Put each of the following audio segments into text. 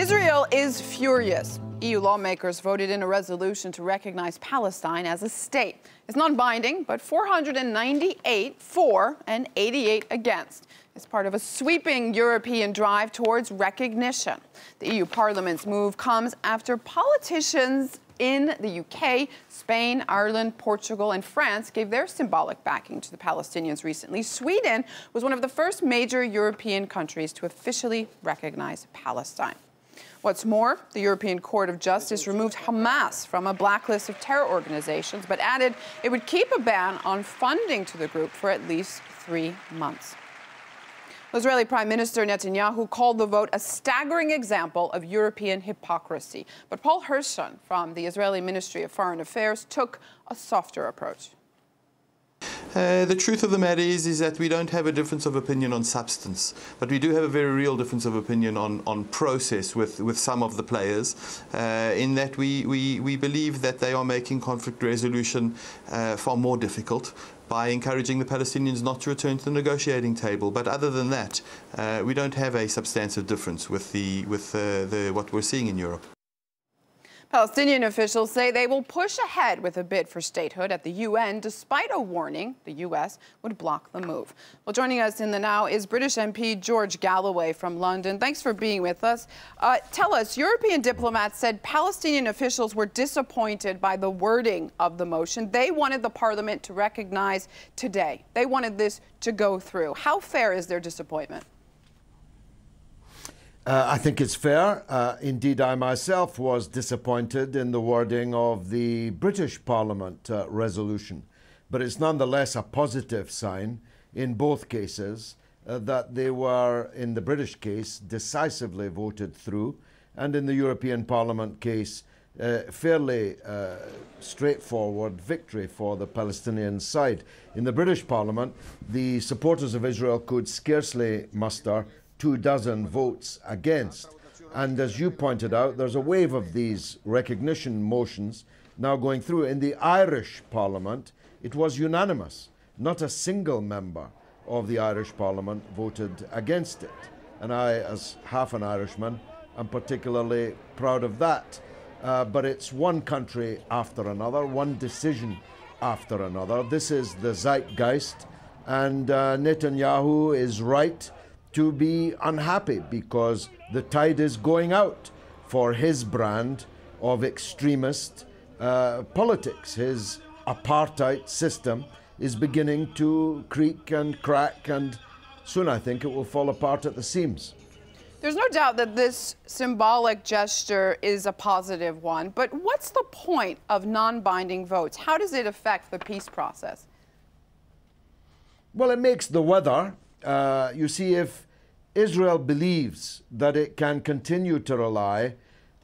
Israel is furious. EU lawmakers voted in a resolution to recognize Palestine as a state. It's non-binding, but 498 for and 88 against. It's part of a sweeping European drive towards recognition. The EU Parliament's move comes after politicians in the UK, Spain, Ireland, Portugal, and France gave their symbolic backing to the Palestinians recently. Sweden was one of the first major European countries to officially recognize Palestine. What's more, the European Court of Justice removed Hamas from a blacklist of terror organizations, but added it would keep a ban on funding to the group for at least 3 months. Israeli Prime Minister Netanyahu called the vote a staggering example of European hypocrisy. But Paul Hirschon from the Israeli Ministry of Foreign Affairs took a softer approach. The truth of the matter is that we don't have a difference of opinion on substance, but we do have a very real difference of opinion on process with some of the players, in that we believe that they are making conflict resolution far more difficult by encouraging the Palestinians not to return to the negotiating table. But other than that, we don't have a substantive difference with what we're seeing in Europe. Palestinian officials say they will push ahead with a bid for statehood at the UN, despite a warning the U.S. would block the move. Well, joining us in the now is British MP George Galloway from London. Thanks for being with us. Tell us, European diplomats said Palestinian officials were disappointed by the wording of the motion. They wanted the parliament to recognize today. They wanted this to go through. How fair is their disappointment? I think it's fair. Indeed, I myself was disappointed in the wording of the British Parliament resolution. But it's nonetheless a positive sign in both cases that they were, in the British case, decisively voted through, and in the European Parliament case, fairly straightforward victory for the Palestinian side. In the British Parliament, the supporters of Israel could scarcely muster 24 votes against. And as you pointed out, there's a wave of these recognition motions now going through. In the Irish Parliament, it was unanimous. Not a single member of the Irish Parliament voted against it. And I, as half an Irishman, am particularly proud of that. But it's one country after another, one decision after another. This is the zeitgeist, and Netanyahu is right to be unhappy because the tide is going out for his brand of extremist politics. His apartheid system is beginning to creak and crack, and soon I think it will fall apart at the seams. There's no doubt that this symbolic gesture is a positive one, but what's the point of non-binding votes? How does it affect the peace process? Well, it makes the weather. You see, if Israel believes that it can continue to rely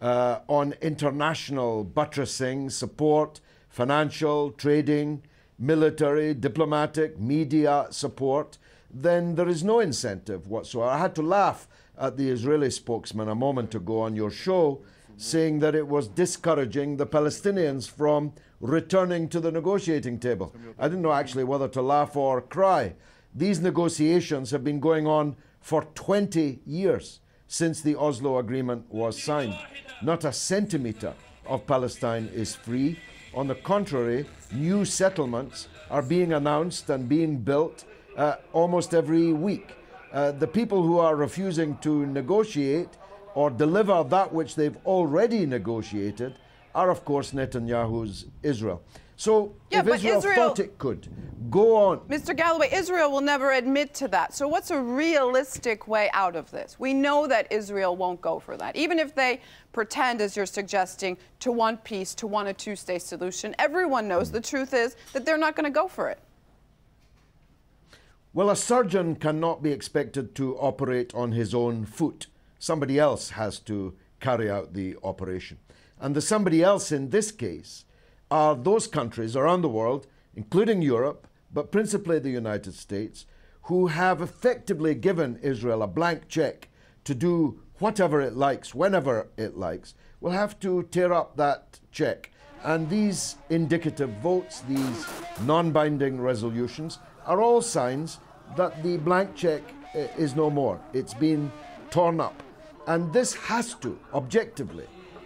on international buttressing, support, financial, trading, military, diplomatic, media support, then there is no incentive whatsoever. I had to laugh at the Israeli spokesman a moment ago on your show, saying that it was discouraging the Palestinians from returning to the negotiating table. I didn't know actually whether to laugh or cry. These negotiations have been going on for 20 years since the Oslo Agreement was signed. Not a centimetre of Palestine is free. On the contrary, new settlements are being announced and being built almost every week. The people who are refusing to negotiate or deliver that which they've already negotiated are, of course, Netanyahu's Israel. So if Israel thought it could go on... Mr. Galloway, Israel will never admit to that. So what's a realistic way out of this? We know that Israel won't go for that. Even if they pretend, as you're suggesting, to want peace, to want a two-state solution, everyone knows the truth is that they're not going to go for it. Well, a surgeon cannot be expected to operate on his own foot. Somebody else has to carry out the operation. And the somebody else in this case are those countries around the world, including Europe, but principally the United States, who have effectively given Israel a blank check to do whatever it likes, whenever it likes, will have to tear up that check. And these indicative votes, these non-binding resolutions, are all signs that the blank check is no more. It's been torn up. And this has to, objectively,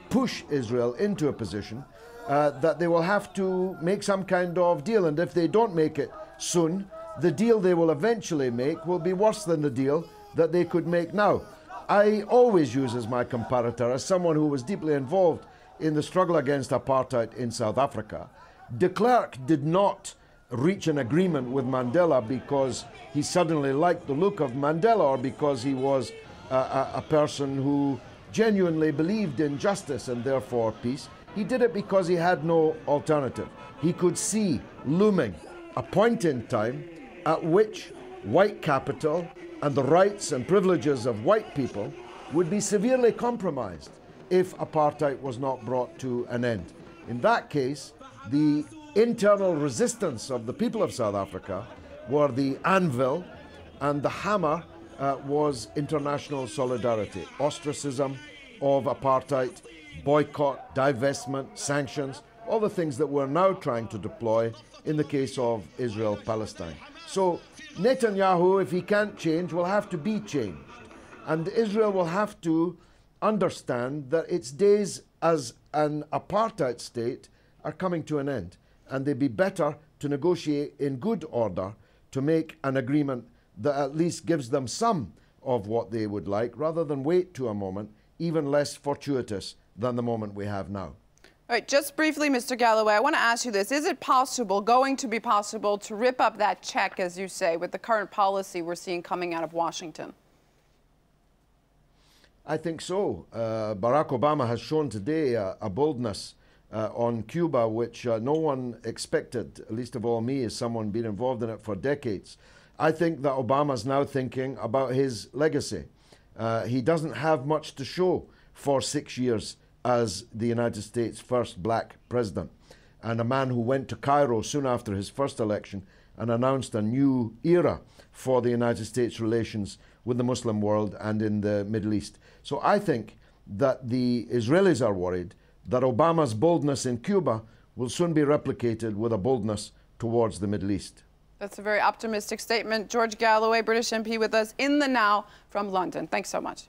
push Israel into a position that they will have to make some kind of deal. And if they don't make it soon, the deal they will eventually make will be worse than the deal that they could make now. I always use as my comparator, as someone who was deeply involved in the struggle against apartheid in South Africa, de Klerk did not reach an agreement with Mandela because he suddenly liked the look of Mandela or because he was a person who genuinely believed in justice and therefore peace. He did it because he had no alternative. He could see looming a point in time at which white capital and the rights and privileges of white people would be severely compromised if apartheid was not brought to an end. In that case, the internal resistance of the people of South Africa were the anvil, and the hammer was international solidarity, ostracism of apartheid, boycott, divestment, sanctions, all the things that we're now trying to deploy in the case of Israel-Palestine. So Netanyahu, if he can't change, will have to be changed. And Israel will have to understand that its days as an apartheid state are coming to an end. And they'd be better to negotiate in good order to make an agreement that at least gives them some of what they would like, rather than wait to a moment even less fortuitous than the moment we have now. All right, just briefly, Mr. Galloway, I want to ask you this. Is it possible, going to be possible, to rip up that check, as you say, with the current policy we're seeing coming out of Washington? I think so. Barack Obama has shown today a boldness on Cuba, which no one expected, least of all me, as someone been involved in it for decades. I think that Obama's now thinking about his legacy. He doesn't have much to show for 6 years as the United States' first black president, and a man who went to Cairo soon after his first election and announced a new era for the United States' relations with the Muslim world and in the Middle East. So I think that the Israelis are worried that Obama's boldness in Cuba will soon be replicated with a boldness towards the Middle East. That's a very optimistic statement. George Galloway, British MP, with us in the Now from London. Thanks so much.